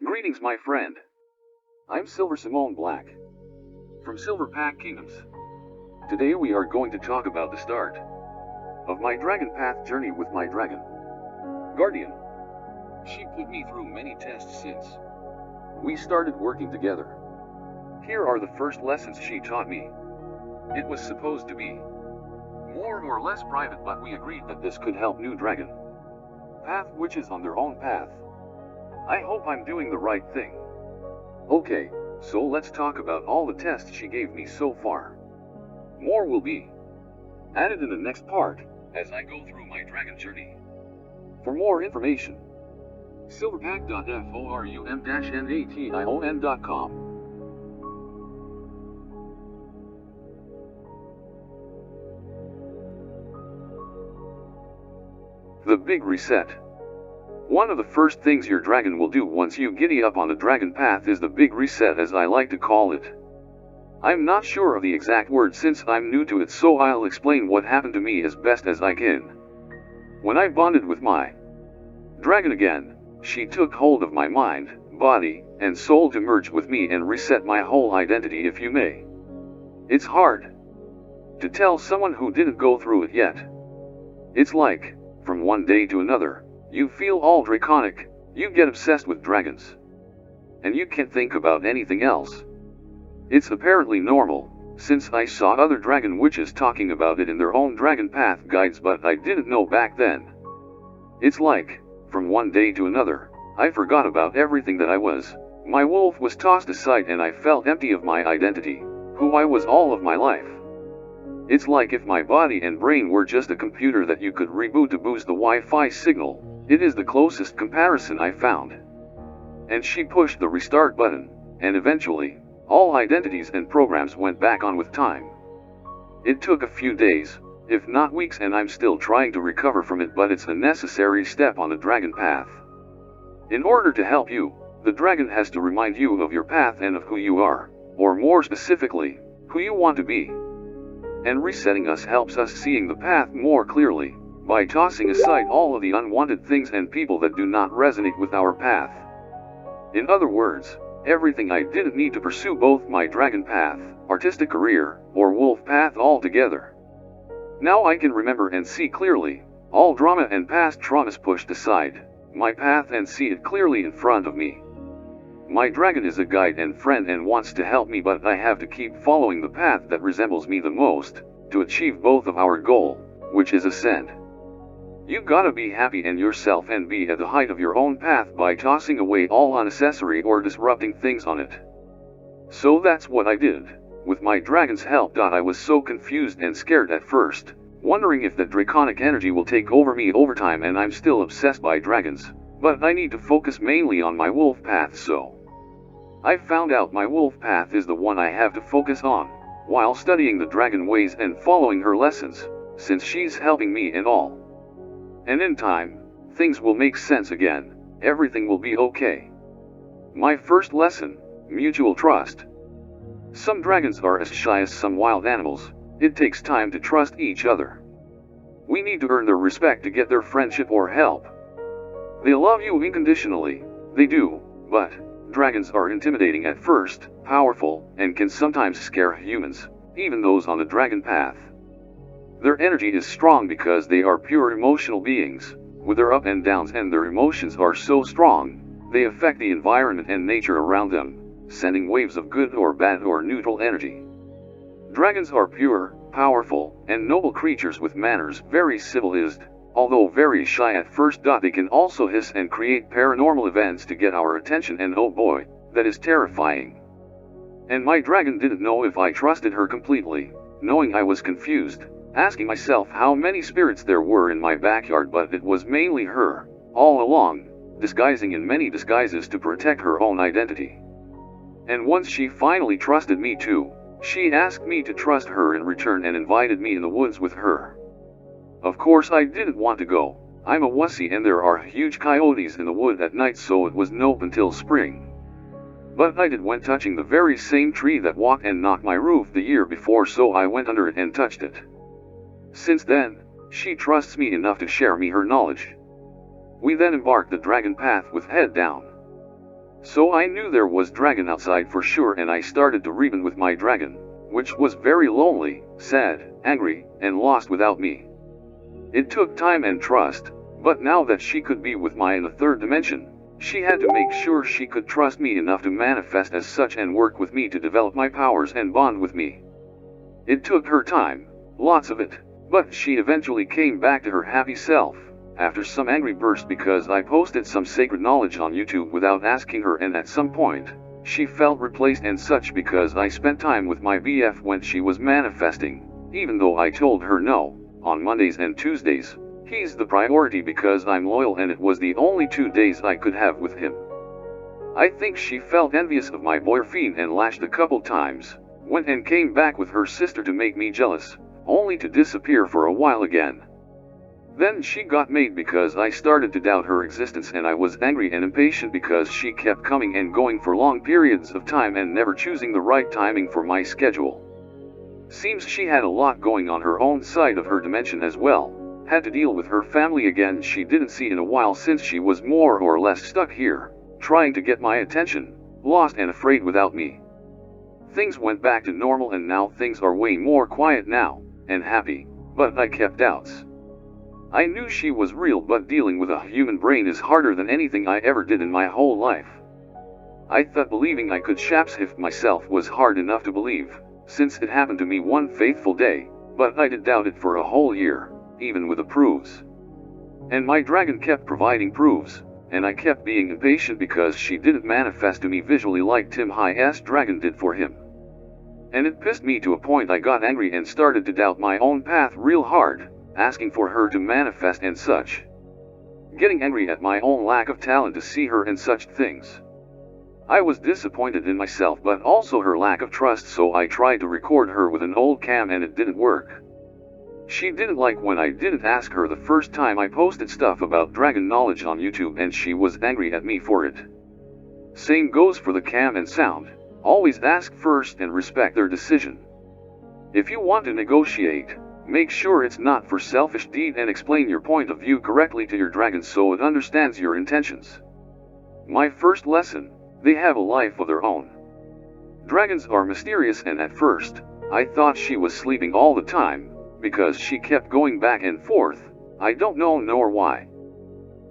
Greetings, my friend. I'm Silver Simone Black, from Silver Pack Kingdoms. Today we are going to talk about the start of my dragon path journey with my dragon guardian. She put me through many tests since we started working together. Here are the first lessons she taught me. It was supposed to be more or less private, but we agreed that this could help new dragon path witches on their own path. I hope I'm doing the right thing. Okay, so let's talk about all the tests she gave me so far. More will be added in the next part, as I go through my dragon journey. For more information, silverpack.forum-nation.com. The Big Reset. One of the first things your dragon will do once you giddy up on the dragon path is the Big Reset, as I like to call it. I'm not sure of the exact word since I'm new to it, so I'll explain what happened to me as best as I can. When I bonded with my dragon again, she took hold of my mind, body, and soul to merge with me and reset my whole identity, if you may. It's hard to tell someone who didn't go through it yet. It's like, from one day to another, you feel all draconic, you get obsessed with dragons, and you can't think about anything else. It's apparently normal, since I saw other dragon witches talking about it in their own dragon path guides, but I didn't know back then. It's like, from one day to another, I forgot about everything that I was. My wolf was tossed aside and I felt empty of my identity, who I was all of my life. It's like if my body and brain were just a computer that you could reboot to boost the Wi-Fi signal. It is the closest comparison I found. And she pushed the restart button, and eventually, all identities and programs went back on with time. It took a few days, if not weeks, and I'm still trying to recover from it, but it's a necessary step on the dragon path. In order to help you, the dragon has to remind you of your path and of who you are, or more specifically, who you want to be. And resetting us helps us seeing the path more clearly, by tossing aside all of the unwanted things and people that do not resonate with our path. In other words, everything I didn't need to pursue both my dragon path, artistic career, or wolf path altogether. Now I can remember and see clearly, all drama and past traumas pushed aside, my path, and see it clearly in front of me. My dragon is a guide and friend and wants to help me, but I have to keep following the path that resembles me the most, to achieve both of our goal, which is ascend. You gotta be happy in yourself and be at the height of your own path by tossing away all unnecessary or disrupting things on it. So that's what I did, with my dragon's help. I was so confused and scared at first, wondering if that draconic energy will take over me over time, and I'm still obsessed by dragons, but I need to focus mainly on my wolf path, so I found out my wolf path is the one I have to focus on, while studying the dragon ways and following her lessons, since she's helping me in all. And in time, things will make sense again, everything will be okay. My first lesson, mutual trust. Some dragons are as shy as some wild animals. It takes time to trust each other. We need to earn their respect to get their friendship or help. They love you unconditionally, they do, but dragons are intimidating at first, powerful, and can sometimes scare humans, even those on the dragon path. Their energy is strong because they are pure emotional beings, with their up and downs, and their emotions are so strong, they affect the environment and nature around them, sending waves of good or bad or neutral energy. Dragons are pure, powerful, and noble creatures with manners, very civilized, although very shy at first. They can also hiss and create paranormal events to get our attention, and oh boy, that is terrifying. And my dragon didn't know if I trusted her completely, knowing I was confused, asking myself how many spirits there were in my backyard, but it was mainly her, all along, disguising in many disguises to protect her own identity. And once she finally trusted me too, she asked me to trust her in return and invited me in the woods with her. Of course I didn't want to go. I'm a wussy and there are huge coyotes in the wood at night, so it was nope until spring. But I did went touching the very same tree that walked and knocked my roof the year before, so I went under it and touched it. Since then, she trusts me enough to share me her knowledge. We then embarked the dragon path with head down. So I knew there was dragon outside for sure, and I started to rebond with my dragon, which was very lonely, sad, angry, and lost without me. It took time and trust, but now that she could be with me in the third dimension, she had to make sure she could trust me enough to manifest as such and work with me to develop my powers and bond with me. It took her time, lots of it, but she eventually came back to her happy self, after some angry burst because I posted some sacred knowledge on YouTube without asking her, and at some point, she felt replaced and such because I spent time with my BF when she was manifesting, even though I told her no, on Mondays and Tuesdays. He's the priority because I'm loyal, and it was the only 2 days I could have with him. I think she felt envious of my boyfriend and lashed a couple times, went and came back with her sister to make me jealous, only to disappear for a while again. Then she got mad because I started to doubt her existence, and I was angry and impatient because she kept coming and going for long periods of time and never choosing the right timing for my schedule. Seems she had a lot going on her own side of her dimension as well. Had to deal with her family again she didn't see in a while since she was more or less stuck here, trying to get my attention, lost and afraid without me. Things went back to normal and now things are way more quiet now, and happy, but I kept doubts. I knew she was real, but dealing with a human brain is harder than anything I ever did in my whole life. I thought believing I could shapeshift myself was hard enough to believe, since it happened to me one faithful day, but I did doubt it for a whole year, even with the proofs. And my dragon kept providing proofs, and I kept being impatient because she didn't manifest to me visually like Tim High's dragon did for him. And it pissed me to a point I got angry and started to doubt my own path real hard, asking for her to manifest and such. Getting angry at my own lack of talent to see her and such things. I was disappointed in myself but also her lack of trust, so I tried to record her with an old cam and it didn't work. She didn't like when I didn't ask her the first time I posted stuff about dragon knowledge on YouTube, and she was angry at me for it. Same goes for the cam and sound. Always ask first and respect their decision. If you want to negotiate, make sure it's not for selfish deed and explain your point of view correctly to your dragon so it understands your intentions. My first lesson: they have a life of their own. Dragons are mysterious, and at first, I thought she was sleeping all the time, because she kept going back and forth. I don't know nor why.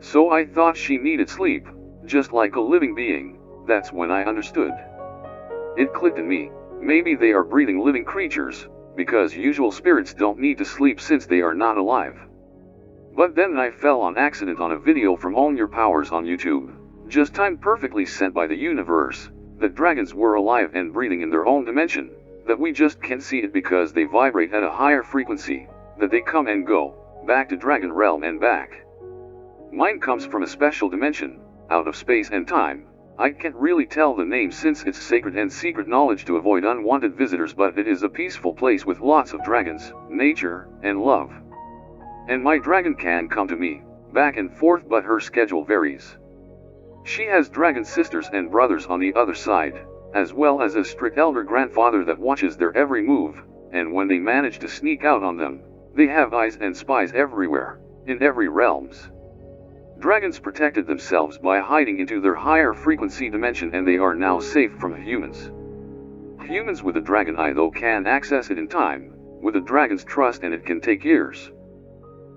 So I thought she needed sleep, just like a living being. That's when I understood. It clicked in me, maybe they are breathing living creatures, because usual spirits don't need to sleep since they are not alive. But then I fell on accident on a video from Own Your Powers on YouTube, just timed perfectly, sent by the universe, that dragons were alive and breathing in their own dimension, that we just can't see it because they vibrate at a higher frequency, that they come and go, back to dragon realm and back. Mine comes from a special dimension, out of space and time. I can't really tell the name since it's sacred and secret knowledge to avoid unwanted visitors, but it is a peaceful place with lots of dragons, nature, and love. And my dragon can come to me, back and forth, but her schedule varies. She has dragon sisters and brothers on the other side, as well as a strict elder grandfather that watches their every move, and when they manage to sneak out on them, they have eyes and spies everywhere, in every realms. Dragons protected themselves by hiding into their higher frequency dimension, and they are now safe from humans. Humans with a dragon eye though can access it in time, with a dragon's trust, and it can take years.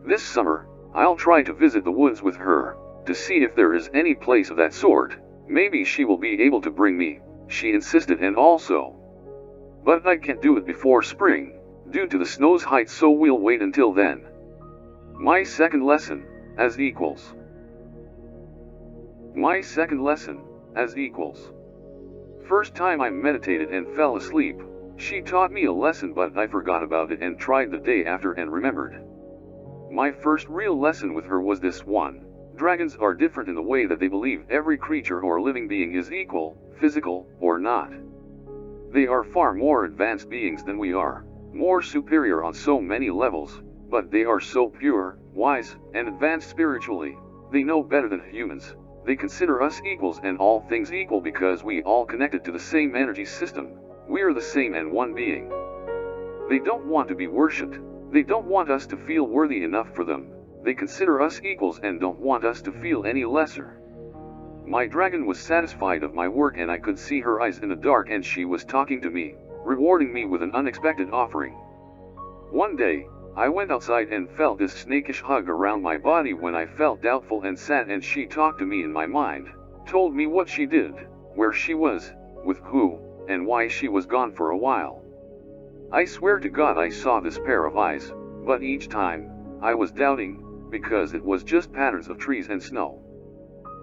This summer, I'll try to visit the woods with her, to see if there is any place of that sort. Maybe she will be able to bring me, she insisted, and also. But I can't do it before spring, due to the snow's height, so we'll wait until then. My second lesson, as equals. My second lesson, as equals. First time I meditated and fell asleep, she taught me a lesson, but I forgot about it and tried the day after and remembered. My first real lesson with her was this one: dragons are different in the way that they believe every creature or living being is equal, physical or not. They are far more advanced beings than we are, more superior on so many levels, but they are so pure, wise, and advanced spiritually. They know better than humans. They consider us equals and all things equal because we all connected to the same energy system. We are the same and one being. They don't want to be worshipped. They don't want us to feel worthy enough for them. They consider us equals and don't want us to feel any lesser. My dragon was satisfied of my work and I could see her eyes in the dark and she was talking to me, rewarding me with an unexpected offering. One day, I went outside and felt this snakish hug around my body when I felt doubtful and sad, and she talked to me in my mind, told me what she did, where she was, with who, and why she was gone for a while. I swear to God I saw this pair of eyes, but each time, I was doubting, because it was just patterns of trees and snow.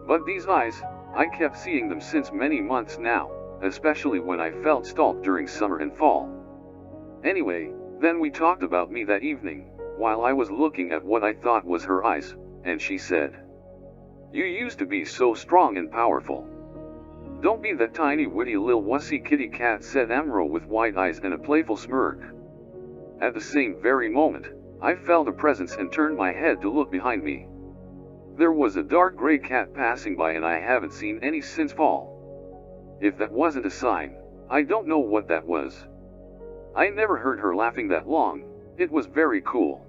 But these eyes, I kept seeing them since many months now, especially when I felt stalked during summer and fall. Anyway, then we talked about me that evening, while I was looking at what I thought was her eyes, and she said, "You used to be so strong and powerful. Don't be that tiny witty lil wussy kitty cat," said Amro with wide eyes and a playful smirk. At the same very moment, I felt a presence and turned my head to look behind me. There was a dark gray cat passing by and I haven't seen any since fall. If that wasn't a sign, I don't know what that was. I never heard her laughing that long. It was very cool.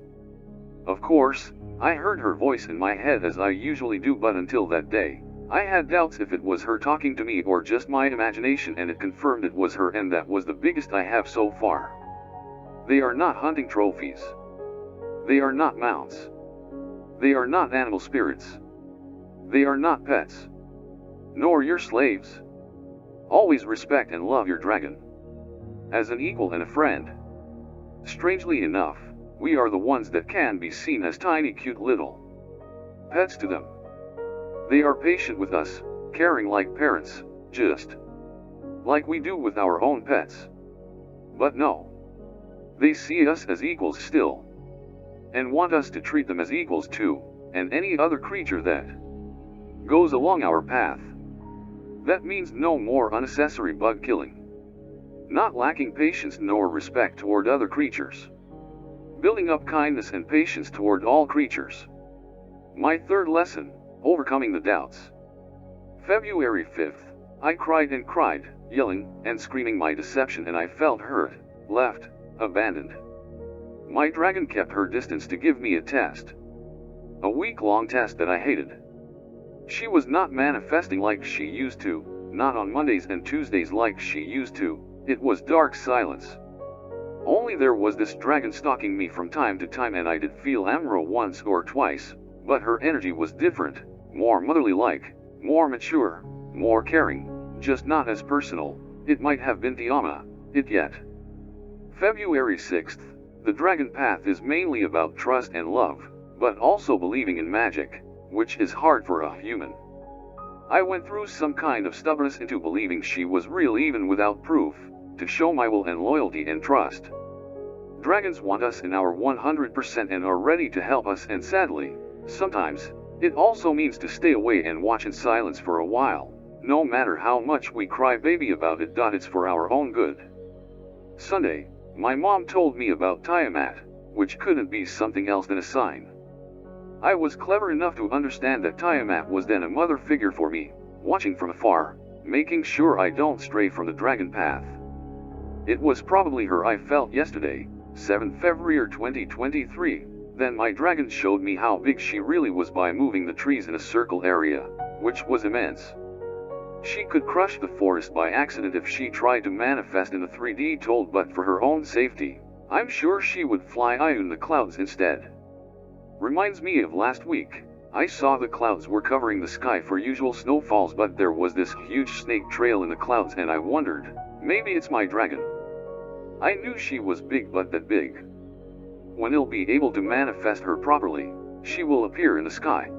Of course, I heard her voice in my head as I usually do, but until that day, I had doubts if it was her talking to me or just my imagination, and it confirmed it was her, and that was the biggest I have so far. They are not hunting trophies. They are not mounts. They are not animal spirits. They are not pets. Nor your slaves. Always respect and love your dragon as an equal and a friend. Strangely enough, we are the ones that can be seen as tiny cute little pets to them. They are patient with us, caring like parents, just like we do with our own pets. But no, they see us as equals still, and want us to treat them as equals too, and any other creature that goes along our path. That means no more unnecessary bug killing, not lacking patience nor respect toward other creatures, building up kindness and patience toward all creatures. My third lesson, overcoming the doubts. February 5th, I cried and cried, yelling and screaming my deception, and I felt hurt, left, abandoned. My dragon kept her distance to give me a test. A week-long test that I hated. She was not manifesting like she used to, not on Mondays and Tuesdays like she used to. It was dark silence. Only there was this dragon stalking me from time to time, and I did feel Amro once or twice, but her energy was different, more motherly-like, more mature, more caring, just not as personal. It might have been Tiama, it yet. February 6th, the dragon path is mainly about trust and love, but also believing in magic, which is hard for a human. I went through some kind of stubbornness into believing she was real even without proof, to show my will and loyalty and trust. Dragons want us in our 100% and are ready to help us, and sadly, sometimes, it also means to stay away and watch in silence for a while, no matter how much we cry baby about it. It's for our own good. Sunday, my mom told me about Tiamat, which couldn't be something else than a sign. I was clever enough to understand that Tiamat was then a mother figure for me, watching from afar, making sure I don't stray from the dragon path. It was probably her I felt yesterday, 7th February 2023, then my dragon showed me how big she really was by moving the trees in a circle area, which was immense. She could crush the forest by accident if she tried to manifest in the 3D told, but for her own safety, I'm sure she would fly high in the clouds instead. Reminds me of last week. I saw the clouds were covering the sky for usual snowfalls, but there was this huge snake trail in the clouds, and I wondered, maybe it's my dragon. I knew she was big, but that big. When I'll be able to manifest her properly, she will appear in the sky.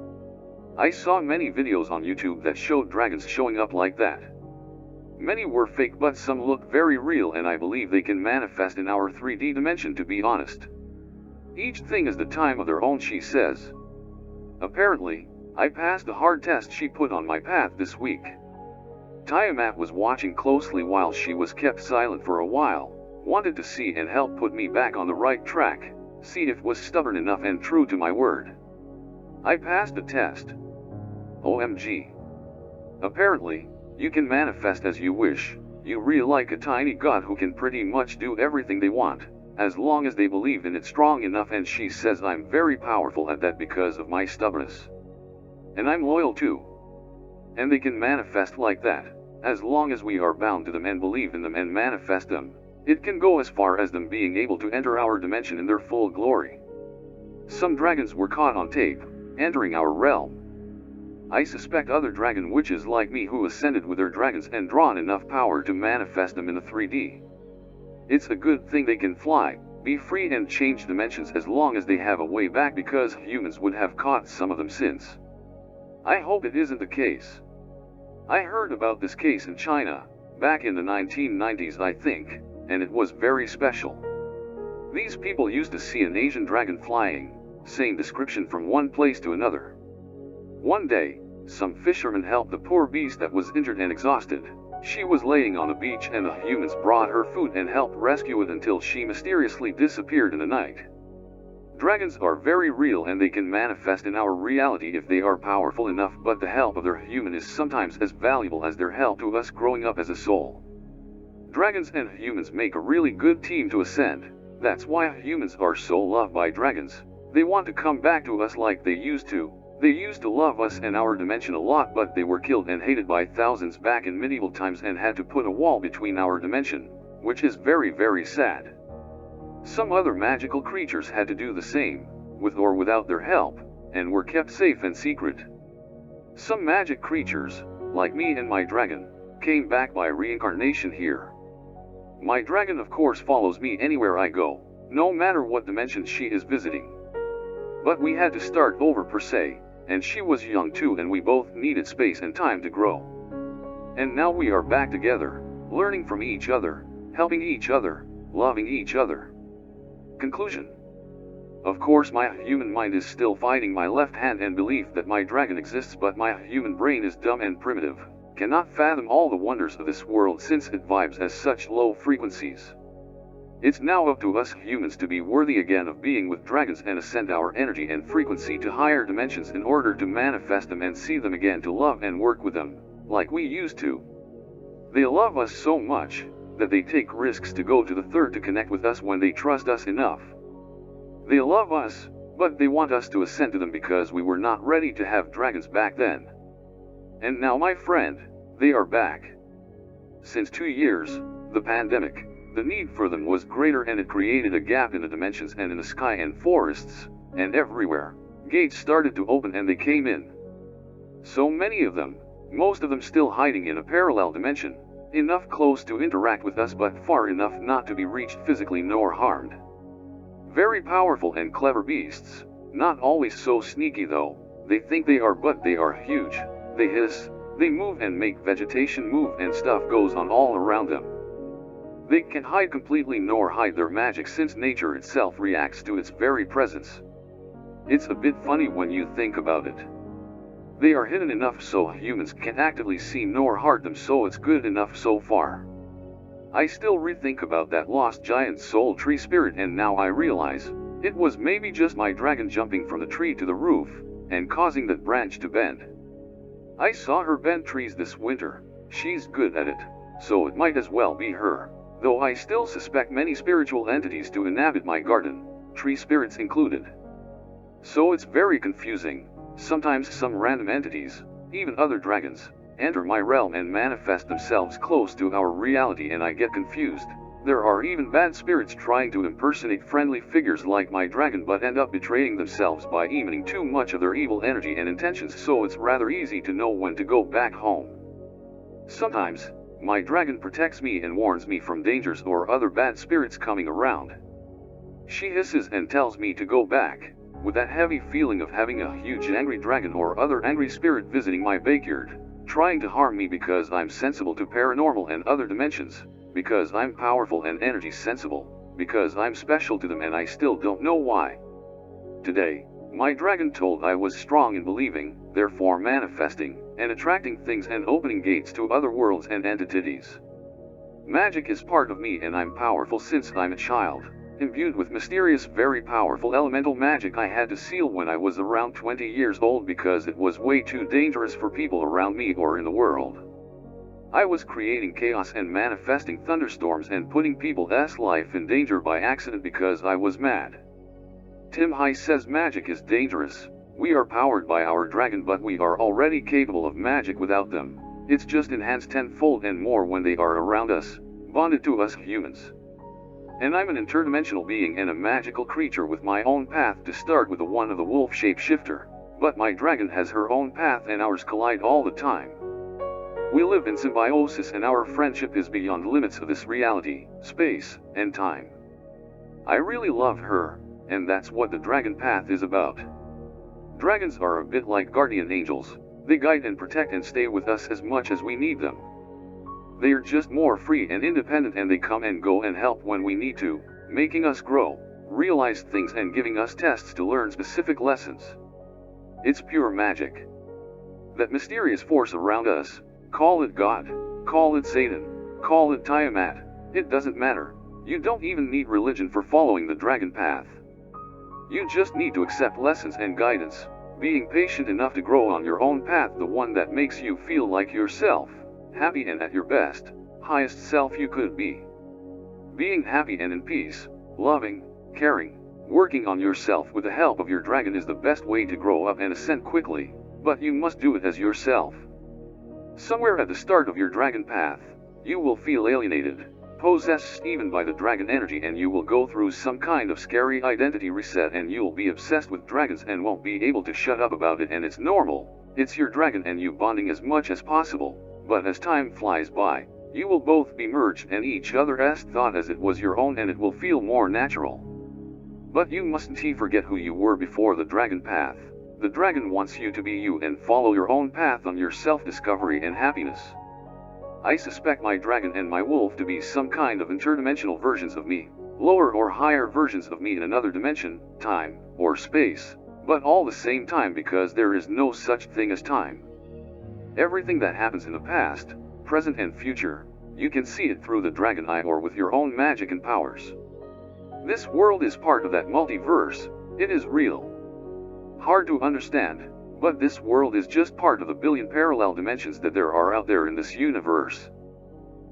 I saw many videos on YouTube that showed dragons showing up like that. Many were fake, but some look very real, and I believe they can manifest in our 3D dimension, to be honest. Each thing is the time of their own, she says. Apparently, I passed the hard test she put on my path this week. Tiamat was watching closely while she was kept silent for a while, wanted to see and help put me back on the right track, see if was stubborn enough and true to my word. I passed the test. OMG. Apparently, you can manifest as you wish. You really like a tiny god who can pretty much do everything they want, as long as they believe in it strong enough, and she says I'm very powerful at that because of my stubbornness. And I'm loyal too. And they can manifest like that. As long as we are bound to them and believe in them and manifest them, it can go as far as them being able to enter our dimension in their full glory. Some dragons were caught on tape, entering our realm. I suspect other dragon witches like me who ascended with their dragons and drawn enough power to manifest them in the 3D. It's a good thing they can fly, be free and change dimensions as long as they have a way back, because humans would have caught some of them since. I hope it isn't the case. I heard about this case in China, back in the 1990s I think, and it was very special. These people used to see an Asian dragon flying, same description, from one place to another. One day, some fishermen helped the poor beast that was injured and exhausted. She was laying on the beach and the humans brought her food and helped rescue it until she mysteriously disappeared in the night. Dragons are very real and they can manifest in our reality if they are powerful enough, but the help of their human is sometimes as valuable as their help to us growing up as a soul. Dragons and humans make a really good team to ascend. That's why humans are so loved by dragons. They want to come back to us like they used to. They used to love us and our dimension a lot, but they were killed and hated by thousands back in medieval times and had to put a wall between our dimension, which is very, very sad. Some other magical creatures had to do the same, with or without their help, and were kept safe and secret. Some magic creatures, like me and my dragon, came back by reincarnation here. My dragon of course follows me anywhere I go, no matter what dimension she is visiting. But we had to start over per se, and she was young too and we both needed space and time to grow. And now we are back together, learning from each other, helping each other, loving each other. Conclusion. Of course my human mind is still fighting my left hand and belief that my dragon exists, but my human brain is dumb and primitive, cannot fathom all the wonders of this world since it vibes at such low frequencies. It's now up to us humans to be worthy again of being with dragons and ascend our energy and frequency to higher dimensions in order to manifest them and see them again, to love and work with them, like we used to. They love us so much that they take risks to go to the third to connect with us when they trust us enough. They love us, but they want us to ascend to them because we were not ready to have dragons back then. And now my friend, they are back. Since 2 years, the pandemic, the need for them was greater and it created a gap in the dimensions and in the sky and forests, and everywhere. Gates started to open and they came in. So many of them, most of them still hiding in a parallel dimension, enough close to interact with us but far enough not to be reached physically nor harmed. Very powerful and clever beasts, not always so sneaky though. They think they are, but they are huge. They hiss, they move and make vegetation move and stuff goes on all around them. They can hide completely nor hide their magic since nature itself reacts to its very presence. It's a bit funny when you think about it. They are hidden enough so humans can't actively see nor hurt them, so it's good enough so far. I still rethink about that lost giant soul tree spirit, and now I realize, it was maybe just my dragon jumping from the tree to the roof, and causing that branch to bend. I saw her bend trees this winter, she's good at it, so it might as well be her, though I still suspect many spiritual entities to inhabit my garden, tree spirits included. So it's very confusing. Sometimes some random entities, even other dragons, enter my realm and manifest themselves close to our reality and I get confused. There are even bad spirits trying to impersonate friendly figures like my dragon but end up betraying themselves by emitting too much of their evil energy and intentions, so it's rather easy to know when to go back home. Sometimes, my dragon protects me and warns me from dangers or other bad spirits coming around. She hisses and tells me to go back, with that heavy feeling of having a huge angry dragon or other angry spirit visiting my backyard, trying to harm me because I'm sensible to paranormal and other dimensions, because I'm powerful and energy sensible, because I'm special to them and I still don't know why. Today, my dragon told I was strong in believing, therefore manifesting, and attracting things and opening gates to other worlds and entities. Magic is part of me and I'm powerful since I'm a child. Imbued with mysterious, very powerful elemental magic I had to seal when I was around 20 years old because it was way too dangerous for people around me or in the world. I was creating chaos and manifesting thunderstorms and putting people's life in danger by accident because I was mad. Tim High says magic is dangerous. We are powered by our dragon, but we are already capable of magic without them. It's just enhanced tenfold and more when they are around us, bonded to us humans. And I'm an interdimensional being and a magical creature with my own path to start with the one of the wolf shapeshifter, but my dragon has her own path and ours collide all the time. We live in symbiosis and our friendship is beyond the limits of this reality, space, and time. I really love her, and that's what the dragon path is about. Dragons are a bit like guardian angels. They guide and protect and stay with us as much as we need them. They are just more free and independent, and they come and go and help when we need to, making us grow, realize things, and giving us tests to learn specific lessons. It's pure magic. That mysterious force around us, call it God, call it Satan, call it Tiamat, it doesn't matter. You don't even need religion for following the dragon path. You just need to accept lessons and guidance, being patient enough to grow on your own path, the one that makes you feel like yourself, happy and at your best, highest self you could be. Being happy and in peace, loving, caring, working on yourself with the help of your dragon is the best way to grow up and ascend quickly, but you must do it as yourself. Somewhere at the start of your dragon path, you will feel alienated, possessed even by the dragon energy, and you will go through some kind of scary identity reset, and you'll be obsessed with dragons and won't be able to shut up about it, and it's normal. It's your dragon and you bonding as much as possible, but as time flies by, you will both be merged and each other's thought as it was your own, and it will feel more natural. But you mustn't forget who you were before the dragon path. The dragon wants you to be you and follow your own path on your self-discovery and happiness. I suspect my dragon and my wolf to be some kind of interdimensional versions of me, lower or higher versions of me in another dimension, time, or space, but all the same time, because there is no such thing as time. Everything that happens in the past, present and future, you can see it through the dragon eye or with your own magic and powers. This world is part of that multiverse. It is real. Hard to understand, but this world is just part of the billion parallel dimensions that there are out there in this universe.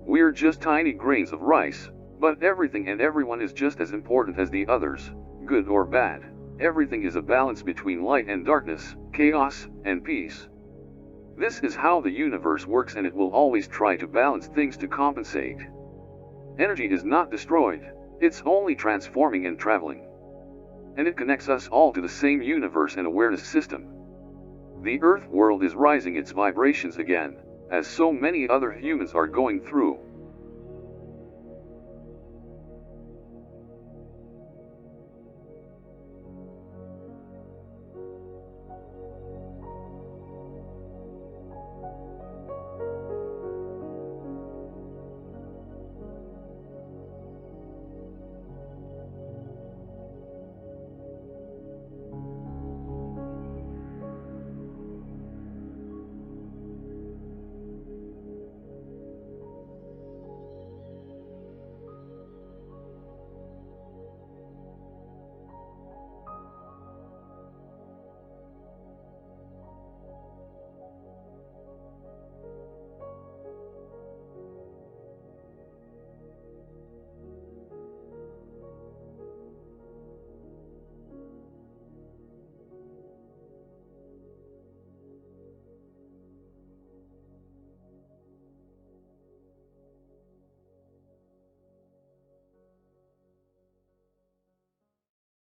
We're just tiny grains of rice, but everything and everyone is just as important as the others, good or bad. Everything is a balance between light and darkness, chaos and peace. This is how the universe works, and it will always try to balance things to compensate. Energy is not destroyed, it's only transforming and traveling. And it connects us all to the same universe and awareness system. The Earth world is rising its vibrations again, as so many other humans are going through.